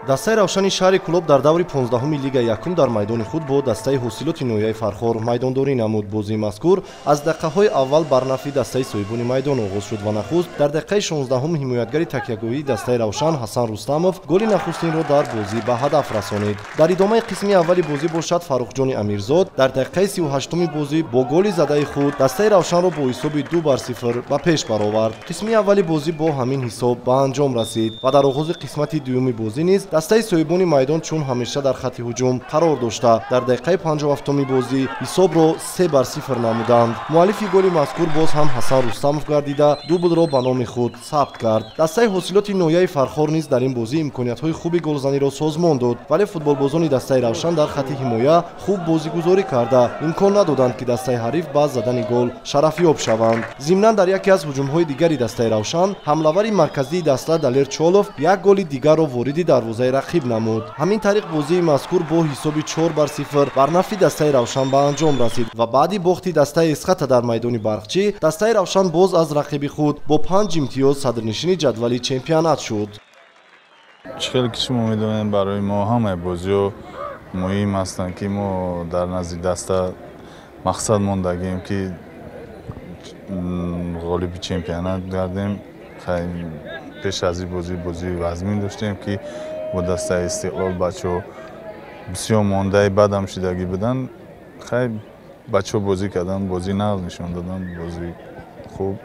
дастаи равшани шаҳри Кӯлоб дар даври 15-уми Лигаи Якум дар майдони худ бо дастаи ҳосилоти ноҳияи Фархор майдондорӣ намуд. Бозии мазкур аз дақиқаҳои аввал бар нафи дастаи соҳибони майдон оғоз шуд ва нахуст дар дақиқаи 16-ум ҳимоятгари такягоҳии дастаи равшан Ҳасан Рустамов голи нахустинро дар бозӣ ба ҳадаф расонид. Дар идомаи қисми аввали бозӣ бошад Фаррухҷони Амирзод дар дақиқаи 38-уми бозӣ бо голи задаи худ дастаи равшанро бо ҳисоби 2-0 ба пеш баровард. Қисми аввали бозӣ бо ҳамин ҳисоб ба анҷом расид ва дар оғози қисмати дуюми бозӣ низ дастаи соҳибони майдон чун ҳамеша дар хатти ҳуҷум қарор дошта дар дақиқаи 57-уми бозӣ ҳисобро 3-0 намуданд. муаллифи голи мазкур боз ҳам Ҳасан Рустамов гардида дублро ба номи худ сабт кард. дастаи ҳосилоти ноҳияи Фархор низ дар ин бозӣ имкониятҳои хуби голзаниро созмон дод, вале футболбозони дастаи равшан дар хатти ҳимоя хуб бозигузорӣ карда имкон надоданд ки дастаи ҳариф ба задани гол шарафёб шаванд. зимнан дар яке аз ҳуҷумҳои дигари дастаи равшан ҳамлавари марказии даста Далер Чолов як голи дигарро вориди дарвозаи рақиб намуд. ҳамин тариқ бозии мазкур бо ҳисоби 4-0 бар нафи дастаи равшан ба анҷом расид ва баъди бохти дастаи Эсхата дар майдони Барқчӣ дастаи равшан боз аз рақиби худ бо 5 имтиёз садрнишини ҷадвали чемпионат шуд. خیلی کشم امیدوارم برای ما همه بازی‌ها مهم هستند که ما در نزدیک دسته مقصد موندگیم که غالب چمپیونات گردیم. خیلی پیش از این بازی وزمین داشتیم که با دسته استقلال بچه‌ها بسیار مانده بعد هم شدگی بدن. خیلی بچه‌ها بازی کردن، بازی نقل نشون دادن، بازی خوب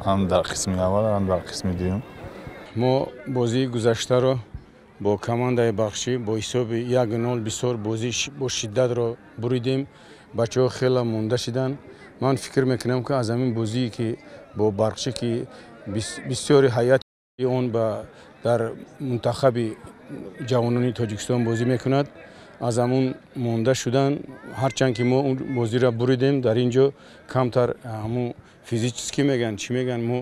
هم در قسم اول هم در قسم دوم. ما بازی گذشته رو با کماندای بخشی با حساب 1-0 بسیار بازی با شدت رو بریدیم. بچه‌ها خیلی مونده شدن. من فکر میکنم که از همین بازی که با بخشی که بسیار حیات اون در منتخب جوانان تاجیکستان بازی میکند از همون مونده شدن. هرچند که ما اون بازی را بریدیم در اینجا کمتر همون فیزیکی میگن چی میگن ما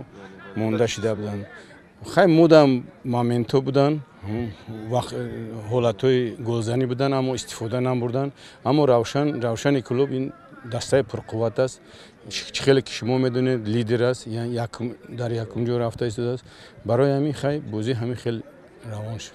مونده شده بودن. خیلی مودم مومنتو بودن، وقت حالتهای گلزنی بودن اما استفاده نبردن. اما روشن کلوب این دسته پرقوت است. خیلی که شما میدونید لیدر است، یعنی در یکم جا رفته است. برای همین خیلی بازی همین خیلی روان شد.